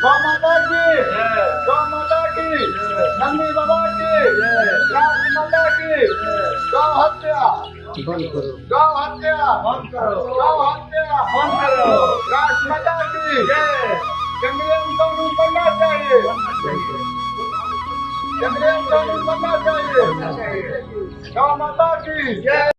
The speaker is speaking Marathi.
गौ माता की, गौ माता की, नंदी बाबा की, राज माता की, गौ हत्या बंद करो, गौ हत्या बंद करो, गौ हत्या बंद करो, राज माता की जंगली कानून बनना चाहिए, जंगली कानून बनना चाहिए, गौ माता की जय।